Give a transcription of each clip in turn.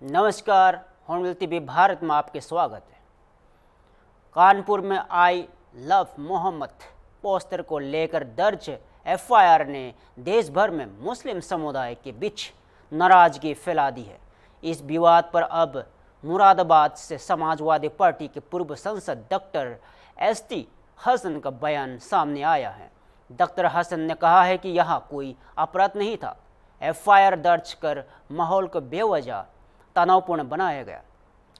नमस्कार, hornbill TV Bharat में आपके स्वागत है। कानपुर में आई लव मोहम्मद पोस्टर को लेकर दर्ज एफआईआर ने देश भर में मुस्लिम समुदाय के बीच नाराजगी फैला दी है। इस विवाद पर अब मुरादाबाद से समाजवादी पार्टी के पूर्व सांसद डॉक्टर एसटी हसन का बयान सामने आया है। डॉक्टर हसन ने कहा है कि यहाँ कोई अपराध नहीं था। एफआईआर दर्ज कर माहौल को बेवजह तनावपूर्ण बनाया गया।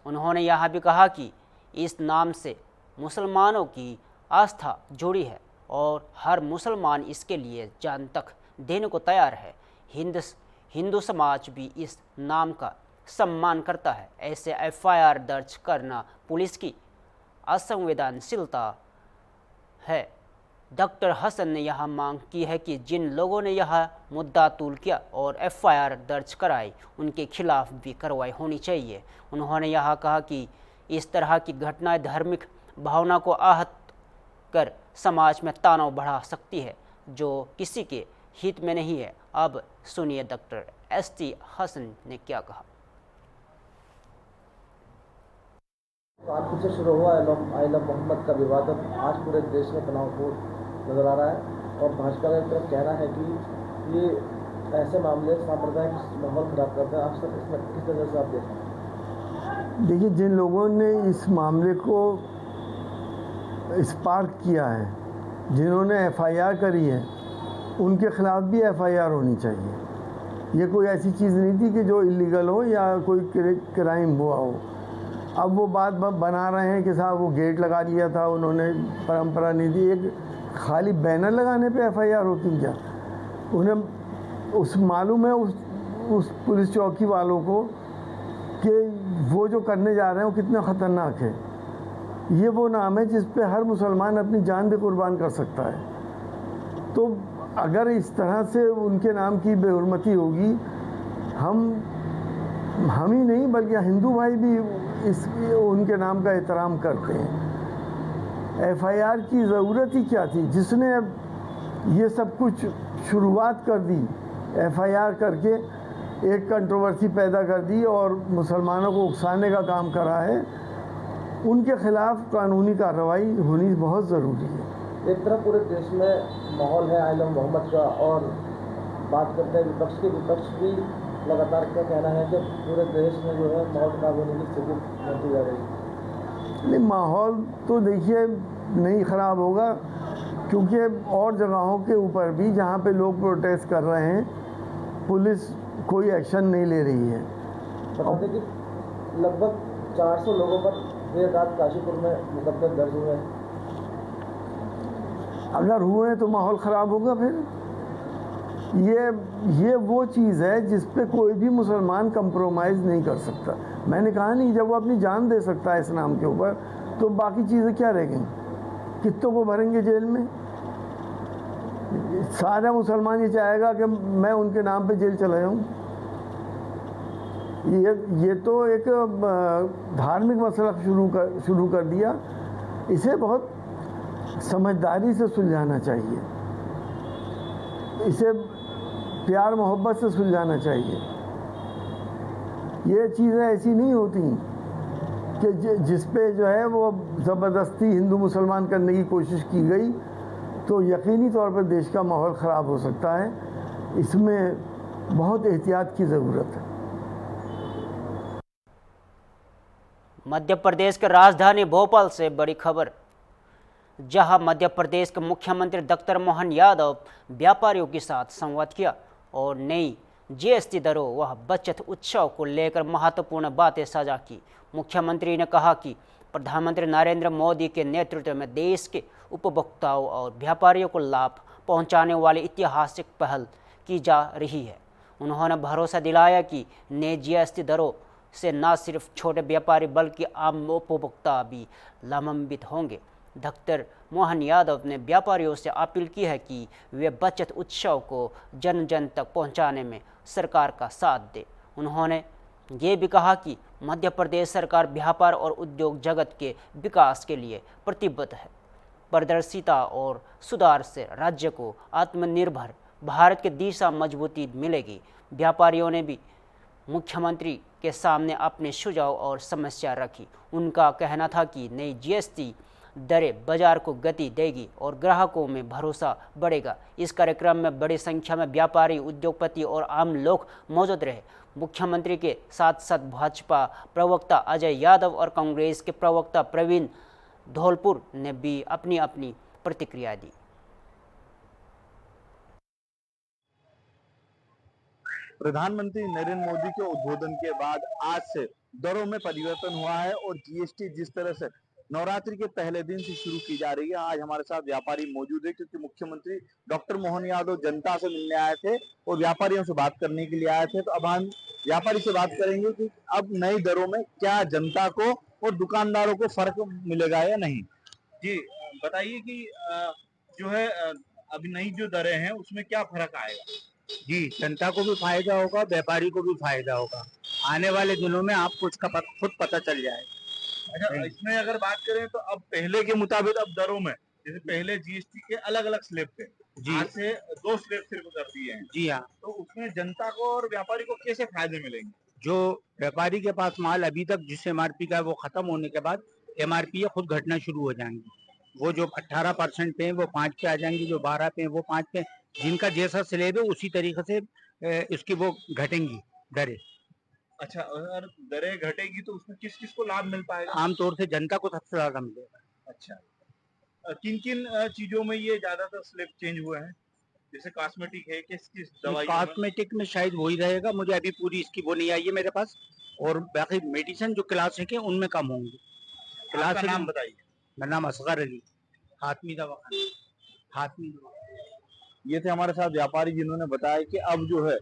उन्होंने यह भी कहा कि इस नाम से मुसलमानों की आस्था जुड़ी है और हर मुसलमान इसके लिए जान तक देने को तैयार है। हिंदू समाज भी इस नाम का सम्मान करता है। ऐसे एफआईआर दर्ज करना पुलिस की असंवेदनशीलता है। डॉक्टर हसन ने यह मांग की है कि जिन लोगों ने यह मुद्दा तूल किया और एफआईआर दर्ज कराई, उनके खिलाफ भी कार्रवाई होनी चाहिए। उन्होंने यह कहा कि इस तरह की घटनाएं धार्मिक भावना को आहत कर समाज में तनाव बढ़ा सकती है, जो किसी के हित में नहीं है। अब सुनिए डॉक्टर एसटी हसन ने क्या कहा। कानपुर से शुरू हुआ आई लव मोहम्मद का विवाद आज पूरे देश में तनावपूर्ण नजर आ रहा है और भाजपा का तरफ कहना है कि ये ऐसे मामले सांप्रदायिक माहौल खराब करते हैं। आप सब इसमें किस नज़र से आप देखते हैं? देखिए, जिन लोगों ने इस मामले को स्पार्क किया है, जिन्होंने एफआईआर करी है, उनके खिलाफ भी एफआईआर होनी चाहिए। ये कोई ऐसी चीज़ नहीं थी कि जो इलीगल हो या कोई क्राइम हुआ हो। अब वो बात बना रहे हैं कि साहब वो गेट लगा दिया था, उन्होंने परंपरा नहीं थी। एक खाली बैनर लगाने पे एफआईआर होती क्या? उन्हें उस मालूम है उस पुलिस चौकी वालों को कि वो जो करने जा रहे हैं वो कितना ख़तरनाक है। ये वो नाम है जिस पे हर मुसलमान अपनी जान भी कुर्बान कर सकता है। तो अगर इस तरह से उनके नाम की बेहुरमती होगी, हम ही नहीं बल्कि हिंदू भाई भी उनके नाम का एहतराम करते हैं। एफआईआर की ज़रूरत ही क्या थी? जिसने ये सब कुछ शुरुआत कर दी, एफआईआर करके एक कंट्रोवर्सी पैदा कर दी और मुसलमानों को उकसाने का काम करा है, उनके खिलाफ कानूनी कार्रवाई होनी बहुत ज़रूरी है। एक तरफ पूरे देश में माहौल है आई लव मोहम्मद का, और बात करते हैं विपक्ष के, विपक्ष भी लगातार क्या कहना है कि पूरे देश में जो है माहौल खराब होने की स्थिति बनती जा रही है। नहीं, माहौल तो देखिए नहीं ख़राब होगा, क्योंकि और जगहों के ऊपर भी जहाँ पे लोग प्रोटेस्ट कर रहे हैं, पुलिस कोई एक्शन नहीं ले रही है। बता दें कि लगभग 400 लोगों पर देर रात काशीपुर में मुकदमे दर्ज हुए हैं। अगर हुए तो माहौल ख़राब होगा। फिर ये वो चीज़ है जिस पे कोई भी मुसलमान कंप्रोमाइज़ नहीं कर सकता। मैंने कहा नहीं, जब वो अपनी जान दे सकता है इस नाम के ऊपर, तो बाकी चीज़ें क्या रह गई? कितनों को भरेंगे जेल में? सारा मुसलमान ये चाहेगा कि मैं उनके नाम पे जेल चला जाऊँ। ये तो एक धार्मिक मसला शुरू कर दिया। इसे बहुत समझदारी से सुलझाना चाहिए, इसे प्यार मोहब्बत से सुलझाना चाहिए। ये चीज़ें ऐसी नहीं होती कि जिस पे जो है वो ज़बरदस्ती हिंदू मुसलमान करने की कोशिश की गई, तो यकीनी तौर पर देश का माहौल ख़राब हो सकता है। इसमें बहुत एहतियात की ज़रूरत है। मध्य प्रदेश के राजधानी भोपाल से बड़ी खबर, जहां मध्य प्रदेश के मुख्यमंत्री डॉक्टर मोहन यादव व्यापारियों के साथ संवाद किया और नई जीएसटी दरों व बचत उत्सव को लेकर महत्वपूर्ण बातें साझा की। मुख्यमंत्री ने कहा कि प्रधानमंत्री नरेंद्र मोदी के नेतृत्व में देश के उपभोक्ताओं और व्यापारियों को लाभ पहुंचाने वाली ऐतिहासिक पहल की जा रही है। उन्होंने भरोसा दिलाया कि नई जीएसटी दरों से न सिर्फ छोटे व्यापारी बल्कि आम उपभोक्ता भी लाभान्वित होंगे। डॉक्टर मोहन यादव ने व्यापारियों से अपील की है कि वे बचत उत्सव को जन जन तक पहुंचाने में सरकार का साथ दें। उन्होंने ये भी कहा कि मध्य प्रदेश सरकार व्यापार और उद्योग जगत के विकास के लिए प्रतिबद्ध है। पारदर्शिता और सुधार से राज्य को आत्मनिर्भर भारत की दिशा मजबूती मिलेगी। व्यापारियों ने भी मुख्यमंत्री के सामने अपने सुझाव और समस्या रखी। उनका कहना था कि नई जीएसटी दरें बाजार को गति देगी और ग्राहकों में भरोसा बढ़ेगा। इस कार्यक्रम में बड़ी संख्या में व्यापारी, उद्योगपति और आम लोग मौजूद रहे। मुख्यमंत्री के साथ साथ भाजपा प्रवक्ता अजय यादव और कांग्रेस के प्रवक्ता प्रवीण धौलपुर ने भी अपनी अपनी प्रतिक्रिया दी। प्रधानमंत्री नरेंद्र मोदी के उद्बोधन के बाद आज से दरों में परिवर्तन हुआ है और जीएसटी जिस तरह से नवरात्रि के पहले दिन से शुरू की जा रही है, आज हमारे साथ व्यापारी मौजूद है क्योंकि मुख्यमंत्री डॉक्टर मोहन यादव जनता से मिलने आए थे और व्यापारियों से बात करने के लिए आए थे। तो अब हम व्यापारी से बात करेंगे कि अब नई दरों में क्या जनता को और दुकानदारों को फर्क मिलेगा या नहीं। जी बताइए कि जो है अभी नई जो दरें हैं उसमें क्या फर्क आएगा। जी, जनता को भी फायदा होगा, व्यापारी को भी फायदा होगा। आने वाले दिनों में आपको इसका खुद पता चल जाएगा। अच्छा, इसमें अगर बात करें तो अब पहले के मुताबिक अब दरों में जैसे पहले जीएसटी के अलग अलग स्लैब थे, आज से 2 स्लैब सिर्फ कर दिए हैं। जी हाँ, तो उसमें जनता को और व्यापारी को कैसे फायदे मिलेंगे। जो व्यापारी के पास माल अभी तक जिस एमआरपी का है वो खत्म होने के बाद एमआरपी खुद घटना शुरू हो जाएंगी। वो जो 18% पे है वो 5 पे आ जाएंगी, जो 12 पे है वो 5 पे। जिनका जैसा स्लैब है उसी तरीके से इसकी वो घटेंगी दरें। अच्छा, अगर दरें घटेगी तो उसमें किस किस को लाभ मिल पाएगा। आमतौर से जनता को सबसे ज्यादा मिलेगा। अच्छा, किन किन चीजों में ये ज्यादातर स्लैब चेंज हुए हैं, जैसे कॉस्मेटिक है, किस किस दवाई। कॉस्मेटिक में शायद वही रहेगा, मुझे अभी पूरी इसकी वो नहीं आई है मेरे पास। और बाकी मेडिसिन जो क्लासिक है उनमें कम होंगे। क्लासिक नाम बताइए। मेरा नाम असगर अली, हातमी दवाखाना, हातमी दवा। ये थे हमारे साथ व्यापारी जिन्होंने बताया कि अब जो है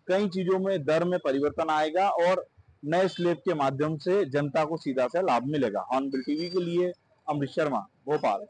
कई चीजों में दर में परिवर्तन आएगा और नए स्लैब के माध्यम से जनता को सीधा से लाभ मिलेगा। हॉर्नबिल टीवी के लिए अमृत शर्मा, भोपाल।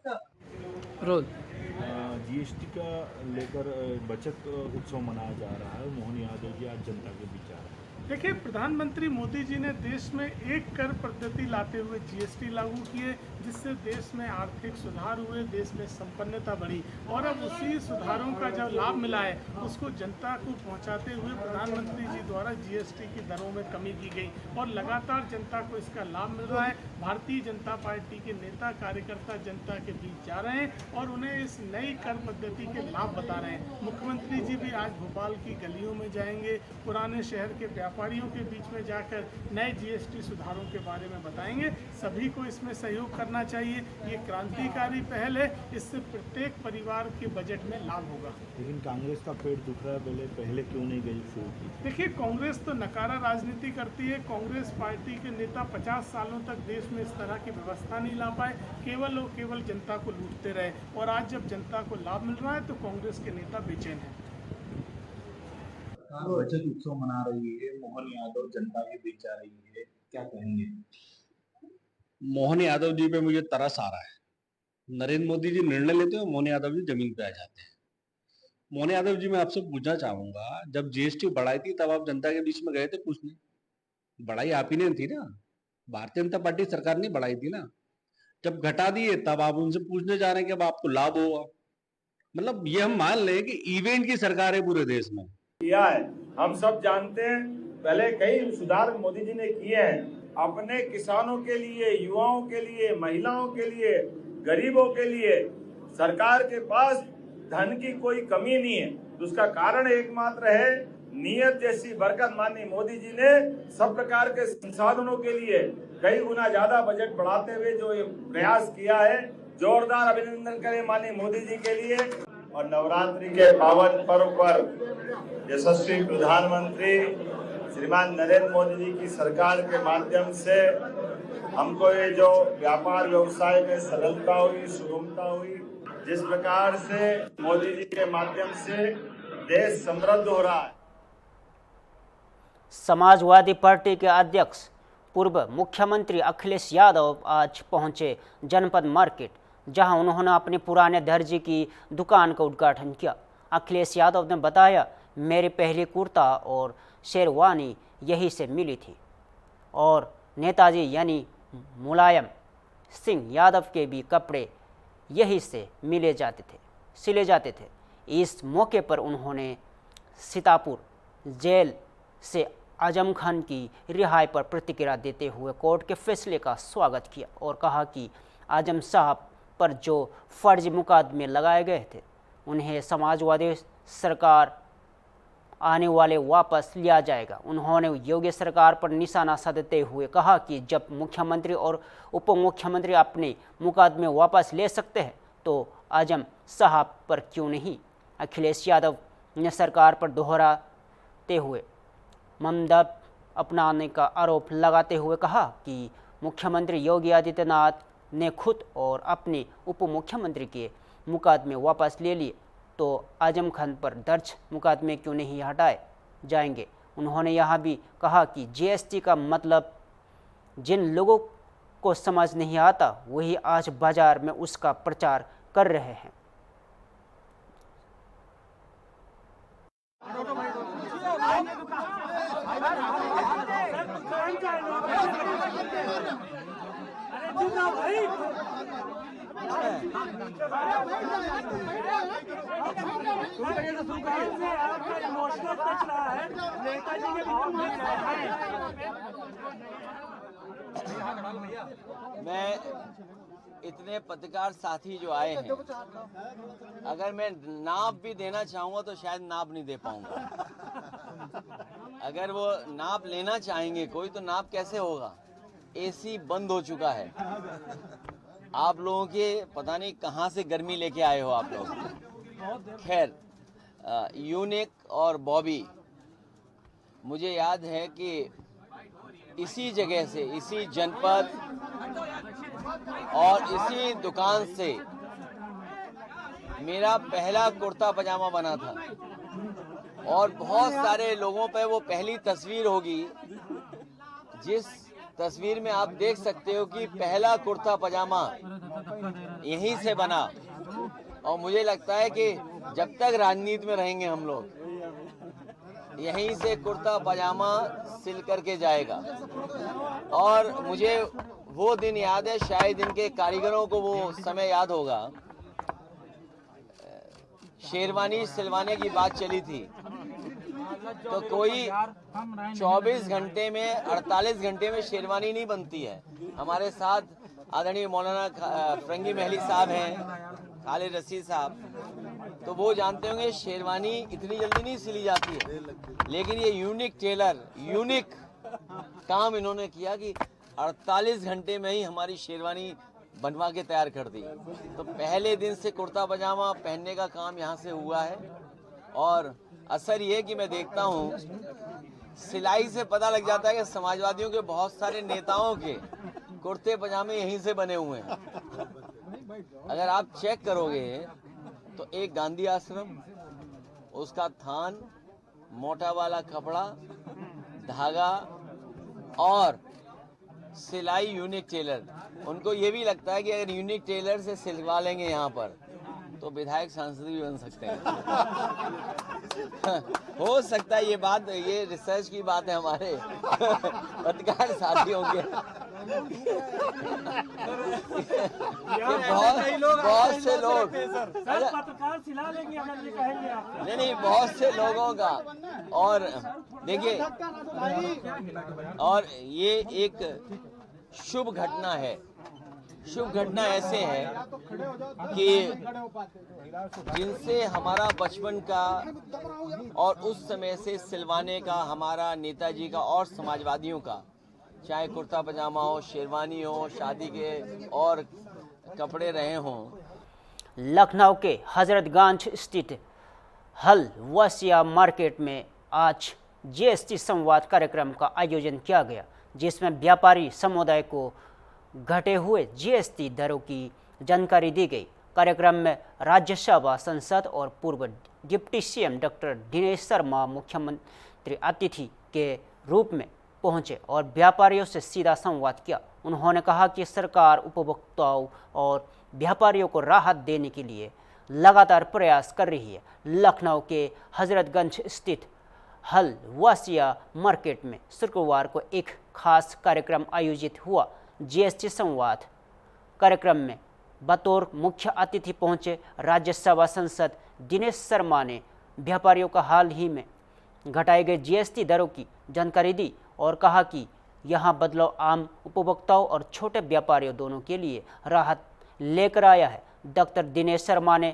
जीएसटी का लेकर बचत उत्सव मनाया जा रहा है। मोहन यादव जी आज जनता के बीच आ रहे हैं। देखिए, प्रधानमंत्री मोदी जी ने देश में एक कर पद्धति लाते हुए जीएसटी लागू किए, जिससे देश में आर्थिक सुधार हुए, देश में संपन्नता बढ़ी और अब उसी सुधारों का जो लाभ मिला है उसको जनता को पहुंचाते हुए प्रधानमंत्री जी द्वारा जीएसटी की दरों में कमी की गई और लगातार जनता को इसका लाभ मिल रहा है। भारतीय जनता पार्टी के नेता कार्यकर्ता जनता के बीच जा रहे हैं और उन्हें इस नई कर पद्धति के लाभ बता रहे हैं। मुख्यमंत्री जी भी आज भोपाल की गलियों में जाएंगे, पुराने शहर के व्यापारियों के बीच में जाकर नए जीएसटी सुधारों के बारे में बताएंगे। सभी को इसमें सहयोग करना चाहिए। ये क्रांतिकारी पहल है, इससे प्रत्येक परिवार के बजट में लाभ होगा। लेकिन कांग्रेस का पेट दुख रहा है, पहले क्यों नहीं गई फूट की। देखिए, कांग्रेस तो नकारा राजनीति करती है। कांग्रेस पार्टी के नेता 50 सालों तक देश में इस तरह की व्यवस्था नहीं ला पाए, केवल और केवल जनता को लूटते रहे और आज जब जनता को लाभ मिल रहा है तो कांग्रेस के नेता बेचैन हैं। बचत उत्सव मना रही है, मोहन यादव जनता के बीच आ रही है, क्या कहेंगे। मोहन यादव जी पे मुझे तरस आ रहा है। नरेंद्र मोदी जी निर्णय लेते हैं, मोहन यादव जी जमीन पे आ जाते हैं। मोहन यादव जी, मैं आपसे पूछना चाहूंगा, जब जीएसटी बढ़ाई थी तब आप जनता के बीच में गए थे पूछने? बढ़ाई आप ही ने थी ना, भारतीय जनता पार्टी सरकार ने बढ़ाई थी ना। जब घटा दिए तब आप उनसे पूछने जा रहे हैं कि अब आपको लाभ होगा। मतलब ये हम मान लें कि इवेंट की सरकार है पूरे देश में। किया है, हम सब जानते हैं। पहले कई सुधार मोदी जी ने किए हैं अपने किसानों के लिए, युवाओं के लिए, महिलाओं के लिए, गरीबों के लिए। सरकार के पास धन की कोई कमी नहीं है। तो उसका कारण एकमात्र है नियत जैसी बरकत। माननीय मोदी जी ने सब प्रकार के संसाधनों के लिए कई गुना ज्यादा बजट बढ़ाते हुए जो ये प्रयास किया है, जोरदार अभिनंदन करें माननीय मोदी जी के लिए। और नवरात्रि के पावन पर्व पर यशस्वी प्रधानमंत्री श्रीमान नरेंद्र मोदी जी की सरकार के माध्यम से हमको ये जो व्यापार व्यवसाय में सरलता हुई, सुगमता हुई, जिस प्रकार से मोदी जी के माध्यम से देश समृद्ध हो रहा है। समाजवादी पार्टी के अध्यक्ष पूर्व मुख्यमंत्री अखिलेश यादव आज पहुंचे जनपद मार्केट, जहां उन्होंने अपने पुराने दर्जी की दुकान का उद्घाटन किया। अखिलेश यादव ने बताया, मेरी पहली कुर्ता और शेरवानी यहीं से मिली थी और नेताजी यानी मुलायम सिंह यादव के भी कपड़े यहीं से सिले जाते थे। इस मौके पर उन्होंने सीतापुर जेल से आजम खान की रिहाई पर प्रतिक्रिया देते हुए कोर्ट के फैसले का स्वागत किया और कहा कि आजम साहब पर जो फर्जी मुकदमे लगाए गए थे उन्हें समाजवादी सरकार आने वाले वापस लिया जाएगा। उन्होंने योगी सरकार पर निशाना साधते हुए कहा कि जब मुख्यमंत्री और उप मुख्यमंत्री अपने मुकदमे वापस ले सकते हैं तो आजम साहब पर क्यों नहीं। अखिलेश यादव ने सरकार पर दोहराते हुए ममता अपनाने का आरोप लगाते हुए कहा कि मुख्यमंत्री योगी आदित्यनाथ ने खुद और अपने उप मुख्यमंत्री के मुकदमे वापस ले लिए तो आजम खान पर दर्ज मुकदमे क्यों नहीं हटाए जाएंगे। उन्होंने यहाँ भी कहा कि जीएसटी का मतलब जिन लोगों को समझ नहीं आता वही आज बाजार में उसका प्रचार कर रहे हैं। मैं इतने पत्रकार साथी जो आए हैं, अगर मैं नाप भी देना चाहूँगा तो शायद नाप नहीं दे पाऊंगा। अगर वो नाप लेना चाहेंगे कोई तो नाप कैसे होगा। एसी बंद हो चुका है। आप लोगों के पता नहीं कहाँ से गर्मी लेके आए हो आप लोग। खैर, यूनिक और बॉबी, मुझे याद है कि इसी जगह से, इसी जनपद और इसी दुकान से मेरा पहला कुर्ता पजामा बना था और बहुत सारे लोगों पे वो पहली तस्वीर होगी जिस तस्वीर में आप देख सकते हो कि पहला कुर्ता पजामा यहीं से बना। और मुझे लगता है कि जब तक राजनीति में रहेंगे हम लोग यहीं से कुर्ता पजामा सिल करके जाएगा। और मुझे वो दिन याद है, शायद इनके कारीगरों को वो समय याद होगा, शेरवानी सिलवाने की बात चली थी तो कोई 24 घंटे में 48 घंटे में शेरवानी नहीं बनती है। हमारे साथ आदरणीय मौलाना फरंगी महली साहब हैं, खालिद रशीद साहब, तो वो जानते होंगे शेरवानी इतनी जल्दी नहीं सिली जाती है। लेकिन ये यूनिक टेलर, यूनिक काम इन्होंने किया कि 48 घंटे में ही हमारी शेरवानी बनवा के तैयार कर दी। तो पहले दिन से कुर्ता पजामा पहनने का काम यहाँ से हुआ है। और असर ये कि मैं देखता हूँ सिलाई से पता लग जाता है कि समाजवादियों के बहुत सारे नेताओं के कुर्ते पजामे यहीं से बने हुए हैं। अगर आप चेक करोगे तो एक गांधी आश्रम, उसका थान, मोटा वाला कपड़ा, धागा और सिलाई यूनिक टेलर। उनको ये भी लगता है कि अगर यूनिक टेलर से सिलवा लेंगे यहाँ पर तो विधायक सांसद भी बन सकते हैं। हो सकता है ये बात, ये रिसर्च की बात है हमारे पत्रकार साथियों के। बहुत से लोग पत्रकार सिला लेंगे अगर ये कहेंगे आप। नहीं, बहुत से लोगों का। और देखिए, और ये एक शुभ घटना है। शुभ घटना ऐसे है कि जिनसे हमारा बचपन का और उस समय से सिलवाने का हमारा नेताजी का और समाजवादियों का, चाहे कुर्ता पजामा हो, शेरवानी हो, शादी के और कपड़े रहे हों। लखनऊ के हजरतगंज स्थित हलवसिया मार्केट में आज जीएसटी संवाद कार्यक्रम का आयोजन किया गया, जिसमें व्यापारी समुदाय को घटे हुए जीएसटी दरों की जानकारी दी गई। कार्यक्रम में राज्यसभा सांसद और पूर्व deputy CM doctor Dinesh Sharma मुख्यमंत्री अतिथि के रूप में पहुंचे और व्यापारियों से सीधा संवाद किया। उन्होंने कहा कि सरकार उपभोक्ताओं और व्यापारियों को राहत देने के लिए लगातार प्रयास कर रही है। लखनऊ के हजरतगंज स्थित हलवसिया मार्केट में शुक्रवार को एक खास कार्यक्रम आयोजित हुआ। जीएसटी संवाद कार्यक्रम में बतौर मुख्य अतिथि पहुंचे राज्यसभा सांसद दिनेश शर्मा ने व्यापारियों का हाल ही में घटाई गई जीएसटी दरों की जानकारी दी और कहा कि यहां बदलाव आम उपभोक्ताओं और छोटे व्यापारियों दोनों के लिए राहत लेकर आया है। डॉक्टर दिनेश शर्मा ने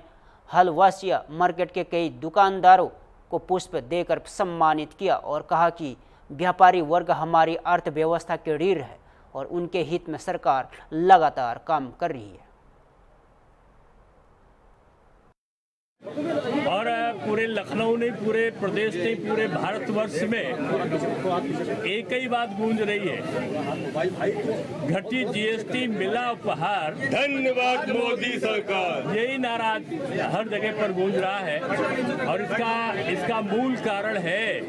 हलवासिया मार्केट के कई दुकानदारों को पुष्प देकर सम्मानित किया और कहा कि व्यापारी वर्ग हमारी अर्थव्यवस्था की रीढ़ है और उनके हित में सरकार लगातार काम कर रही है। और पूरे लखनऊ नहीं, पूरे प्रदेश नहीं, पूरे भारतवर्ष में एक ही बात गूंज रही है, घटी जीएसटी मिला उपहार, धन्यवाद मोदी सरकार। यही नारा हर जगह पर गूंज रहा है। और इसका मूल कारण है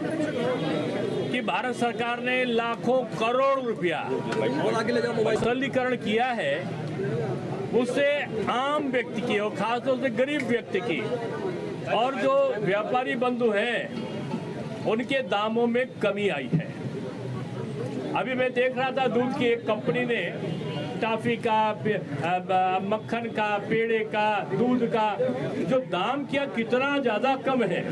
कि भारत सरकार ने लाखों करोड़ रुपया सरलीकरण किया है, उससे आम व्यक्ति की और खासतौर से गरीब व्यक्ति की और जो व्यापारी बंधु हैं उनके दामों में कमी आई है। अभी मैं देख रहा था दूध की एक कंपनी ने टॉफी का, मक्खन का, पेड़े का, दूध का जो दाम किया कितना ज़्यादा कम है।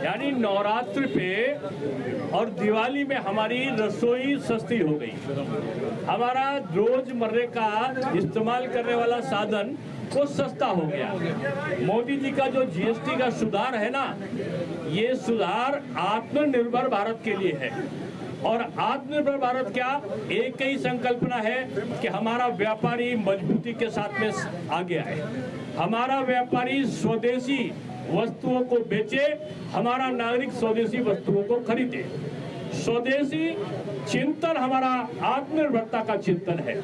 यानी नवरात्र पे और दिवाली में हमारी रसोई सस्ती हो गई, हमारा रोजमर्रे का इस्तेमाल करने वाला साधन वो सस्ता हो गया। मोदी जी का जो जीएसटी का सुधार है ना, ये सुधार आत्मनिर्भर भारत के लिए है। और आत्मनिर्भर भारत क्या, एक ही संकल्पना है कि हमारा व्यापारी मजबूती के साथ में आगे आए, हमारा व्यापारी स्वदेशी वस्तुओं को बेचे, हमारा नागरिक स्वदेशी वस्तुओं को खरीदे। स्वदेशी चिंतन हमारा आत्मनिर्भरता का चिंतन है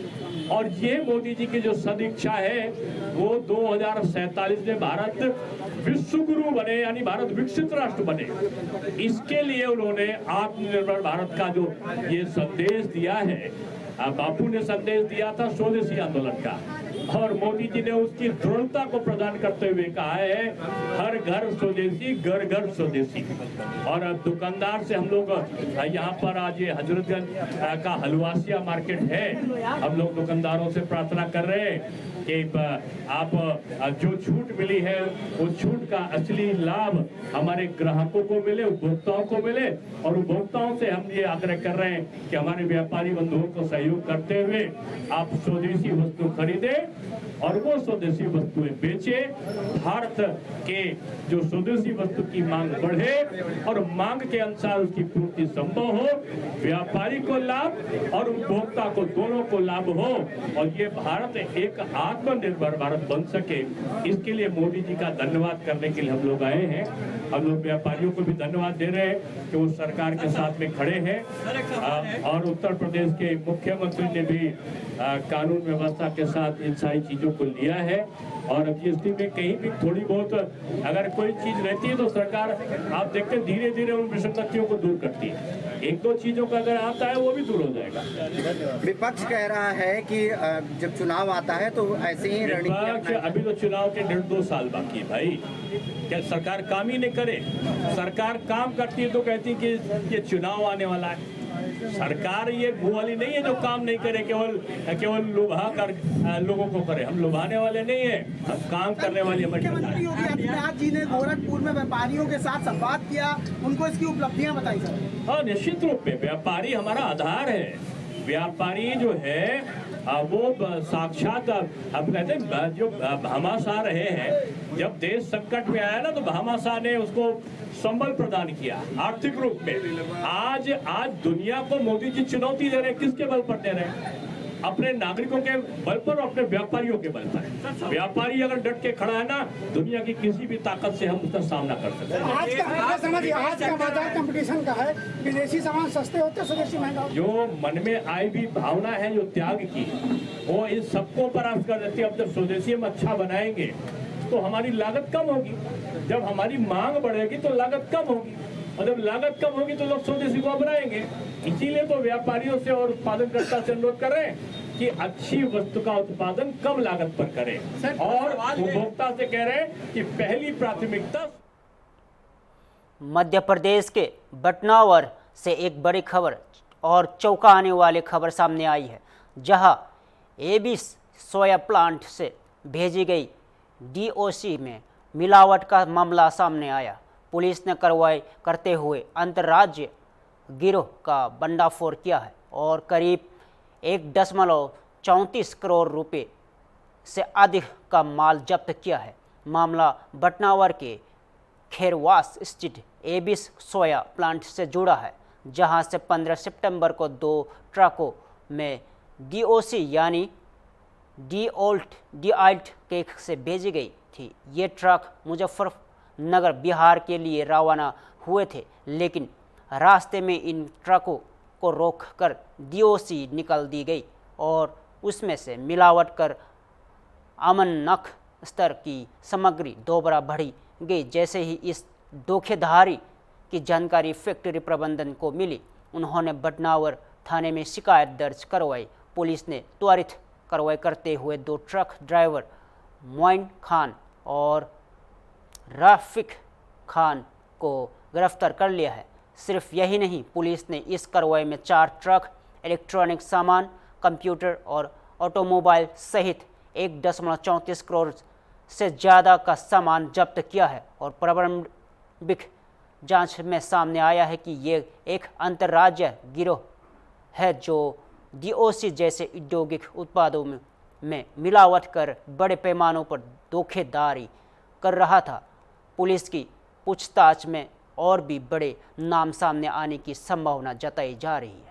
और ये मोदी जी की जो सदिच्छा है वो 2047 में भारत विश्व गुरु बने, यानी भारत विकसित राष्ट्र बने। इसके लिए उन्होंने आत्मनिर्भर भारत का जो ये संदेश दिया है, बापू ने संदेश दिया था स्वदेशी आंदोलन का, और मोदी जी ने उसकी दृढ़ता को प्रदान करते हुए कहा है हर घर स्वदेशी, घर घर स्वदेशी। और अब दुकानदार से हम लोग यहाँ पर आज ये हजरतगंज का हलवासिया मार्केट है, हम लोग दुकानदारों से प्रार्थना कर रहे हैं कि आप जो छूट मिली है उस छूट का असली लाभ हमारे ग्राहकों को मिले, उपभोक्ताओं को मिले। और उपभोक्ताओं से हम ये आग्रह कर रहे हैं कि हमारे व्यापारी बंधुओं को सहयोग करते हुए आप स्वदेशी वस्तु खरीदें और वो स्वदेशी वस्तुएं बेचे। भारत के जो स्वदेशी वस्तु की मांग बढ़े और मांग के अनुसार उसकी पूर्ति संभव हो, व्यापारी को लाभ और उपभोक्ता को दोनों को लाभ हो और ये भारत एक आत्मनिर्भर भारत बन सके। इसके लिए मोदी जी का धन्यवाद करने के लिए हम लोग आए हैं। हम लोग व्यापारियों को भी धन्यवाद दे रहे हैं कि वो सरकार के साथ में खड़े हैं और उत्तर प्रदेश के मुख्यमंत्री ने भी कानून व्यवस्था के साथ इन सारी चीजों को लिया है। और जीएसटी में कहीं भी थोड़ी बहुत अगर कोई चीज रहती है तो सरकार आप देखते हैं धीरे धीरे उन विसंगतियों को दूर करती है। एक दो चीजों का अगर आता है वो भी दूर हो जाएगा। विपक्ष कह रहा है कि जब चुनाव आता है तो ऐसे ही रणनीति, अभी तो चुनाव के 1.5-2 साल बाकी है भाई, क्या सरकार काम ही नहीं करे? सरकार काम करती है तो कहती है कि ये चुनाव आने वाला है। सरकार ये वो वाली नहीं है जो काम नहीं करे, केवल लुभा कर लोगों को करे। हम लुभाने वाले नहीं है, हम काम करने वाली हमारी सरकार है। योगी आदित्यनाथ जी ने गोरखपुर में व्यापारियों के साथ संवाद किया, उनको इसकी उपलब्धियां बताई सर। हाँ, निश्चित रूप में व्यापारी हमारा आधार है। व्यापारी जो है वो साक्षात हम कहते हैं जो भामाशाह रहे हैं। जब देश संकट में आया ना तो भामाशाह ने उसको संबल प्रदान किया आर्थिक रूप में। आज दुनिया को मोदी जी चुनौती दे रहे हैं, किसके बल पर दे रहे हैं? अपने नागरिकों के बल पर और अपने व्यापारियों के बल पर। व्यापारी अगर डट के खड़ा है ना, दुनिया की किसी भी ताकत से हम उसका सामना कर सकते हैं। आज का बाजार कंपटीशन का है, विदेशी सामान सस्ते होते, स्वदेशी महंगा। जो मन में आई भी भावना है जो त्याग की, वो इन सबको परास्त कर देती है। अब जब स्वदेशी हम अच्छा बनाएंगे तो हमारी लागत कम होगी, जब हमारी मांग बढ़ेगी तो लागत कम होगी, और जब लागत कम होगी तो लोग स्वदेशी को अपनाएंगे। इसीलिए तो व्यापारियों से और उत्पादनकर्ता से अनुरोध कर रहे हैं कि अच्छी वस्तु का उत्पादन कम लागत पर करें, और उपभोक्ता से कह रहे हैं कि पहली प्राथमिकता। मध्य प्रदेश के बटनावर से एक बड़ी खबर और चौंकाने वाली खबर सामने आई है, जहां एबिस सोया प्लांट से भेजी गई डीओसी में मिलावट का मामला सामने आया। पुलिस ने कार्रवाई करते हुए अंतर्राज्य गिरोह का भंडाफोड़ किया है और करीब 1.34 करोड़ रुपए से अधिक का माल जब्त किया है। मामला बटनावर के खेरवास स्थित एबिस सोया प्लांट से जुड़ा है, जहां से 15 सितंबर को 2 ट्रकों में DOC यानी डीऑल्ट केक से भेजी गई थी। ये ट्रक मुजफ्फरनगर बिहार के लिए रवाना हुए थे, लेकिन रास्ते में इन ट्रकों को रोककर DOC निकाल दी गई और उसमें से मिलावट कर अमनक स्तर की सामग्री दोबारा बढ़ी गई। जैसे ही इस धोखेधड़ी की जानकारी फैक्ट्री प्रबंधन को मिली, उन्होंने बटनावर थाने में शिकायत दर्ज करवाई। पुलिस ने त्वरित कार्रवाई करते हुए 2 ट्रक ड्राइवर मोइन खान और राफिक खान को गिरफ्तार कर लिया है। सिर्फ यही नहीं, पुलिस ने इस कार्रवाई में 4 ट्रक, इलेक्ट्रॉनिक सामान, कंप्यूटर और ऑटोमोबाइल सहित 1.34 करोड़ से ज़्यादा का सामान जब्त किया है और प्रारंभिक जांच में सामने आया है कि ये एक अंतर्राज्य गिरोह है जो DOC जैसे औद्योगिक उत्पादों में मिलावट कर बड़े पैमानों पर धोखेधड़ी कर रहा था। पुलिस की पूछताछ में और भी बड़े नाम सामने आने की संभावना जताई जा रही है।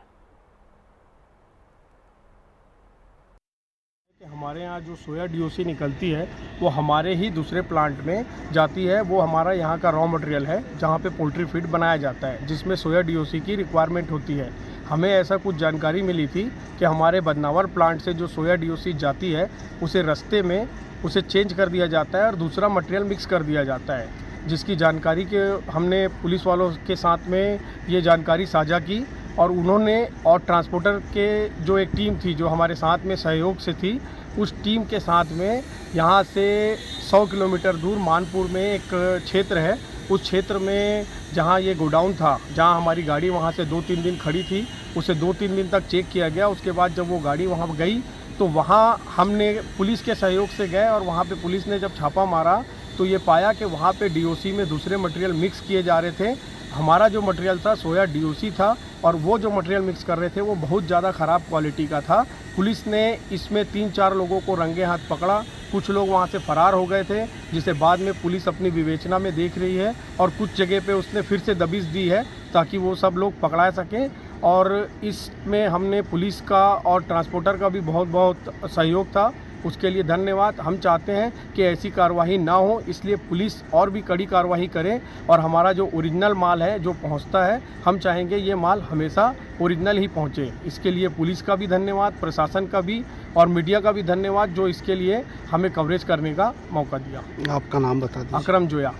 हमारे यहाँ जो सोया DOC निकलती है वो हमारे ही दूसरे प्लांट में जाती है। वो हमारा यहाँ का रॉ मटेरियल है जहाँ पे पोल्ट्री फीड बनाया जाता है, जिसमें सोया DOC की रिक्वायरमेंट होती है। हमें ऐसा कुछ जानकारी मिली थी कि हमारे बदनावर प्लांट से जो सोया DOC जाती है उसे रास्ते में उसे चेंज कर दिया जाता है और दूसरा मटेरियल मिक्स कर दिया जाता है, जिसकी जानकारी के हमने पुलिस वालों के साथ में ये जानकारी साझा की और उन्होंने और ट्रांसपोर्टर के जो एक टीम थी जो हमारे साथ में सहयोग से थी, उस टीम के साथ में यहाँ से 100 किलोमीटर दूर मानपुर में एक क्षेत्र है, उस क्षेत्र में जहाँ ये गोडाउन था, जहाँ हमारी गाड़ी वहाँ से 2-3 दिन खड़ी थी, उसे 2-3 दिन तक चेक किया गया। उसके बाद जब वो गाड़ी वहाँ गई तो वहाँ हमने पुलिस के सहयोग से गए और वहाँ पे पुलिस ने जब छापा मारा तो ये पाया कि वहाँ पे DOC में दूसरे मटेरियल मिक्स किए जा रहे थे। हमारा जो मटेरियल था सोया DOC था और वो जो मटेरियल मिक्स कर रहे थे वो बहुत ज़्यादा ख़राब क्वालिटी का था। पुलिस ने इसमें 3-4 लोगों को रंगे हाथ पकड़ा, कुछ लोग वहाँ से फ़रार हो गए थे, जिसे बाद में पुलिस अपनी विवेचना में देख रही है और कुछ जगह पे उसने फिर से दबिश दी है ताकि वो सब लोग पकड़ा सकें। और इसमें हमने पुलिस का और ट्रांसपोर्टर का भी बहुत सहयोग था, उसके लिए धन्यवाद। हम चाहते हैं कि ऐसी कार्रवाई ना हो, इसलिए पुलिस और भी कड़ी कार्रवाई करे और हमारा जो ओरिजिनल माल है जो पहुंचता है, हम चाहेंगे ये माल हमेशा ओरिजिनल ही पहुंचे। इसके लिए पुलिस का भी धन्यवाद, प्रशासन का भी और मीडिया का भी धन्यवाद जो इसके लिए हमें कवरेज करने का मौका दिया। आपका नाम बता दीजिए। अकरम जोया।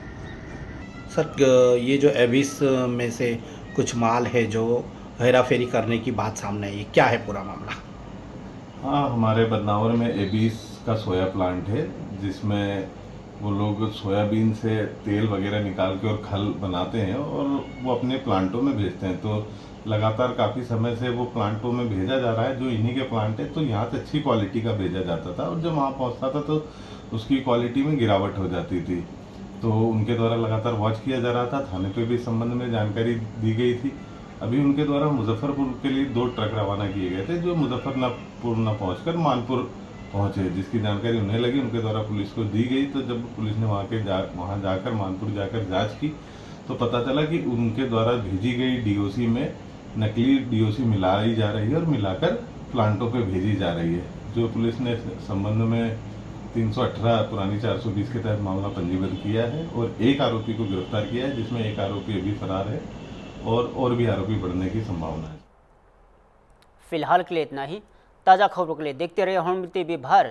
सर, ये जो एबिस में से कुछ माल है जो हेरा फेरी करने की बात सामने आई, क्या है पूरा मामला? हाँ, हमारे बदनावर में एबिस का सोया प्लांट है जिसमें वो लोग सोयाबीन से तेल वगैरह निकाल के और खल बनाते हैं और वो अपने प्लांटों में भेजते हैं। तो लगातार काफ़ी समय से वो प्लांटों में भेजा जा रहा है जो इन्हीं के प्लांट है, तो यहाँ से अच्छी क्वालिटी का भेजा जाता था और जब वहाँ पहुँचता था तो उसकी क्वालिटी में गिरावट हो जाती थी। तो उनके द्वारा लगातार वॉच किया जा रहा था, थाने पे भी इस संबंध में जानकारी दी गई थी। अभी उनके द्वारा मुजफ्फरपुर के लिए 2 ट्रक रवाना किए गए थे जो मुजफ्फरपुर न पहुंचकर मानपुर पहुंचे, जिसकी जानकारी उन्हें लगी, उनके द्वारा पुलिस को दी गई। तो जब पुलिस ने वहां जाकर मानपुर जाकर जांच की तो पता चला कि उनके द्वारा भेजी गई DOC में नकली DOC मिलाई जा रही है और मिलाकर प्लांटों पे भेजी जा रही है। जो पुलिस ने संबंध में 318 पुरानी 420 के तहत मामला पंजीबद्ध किया है और एक आरोपी को गिरफ्तार किया है, जिसमें एक आरोपी अभी फरार है और भी आरोपी बढ़ने की संभावना है। फिलहाल के लिए इतना ही। ताज़ा खबरों के लिए देखते रहिए हॉर्नबिल TV भारत।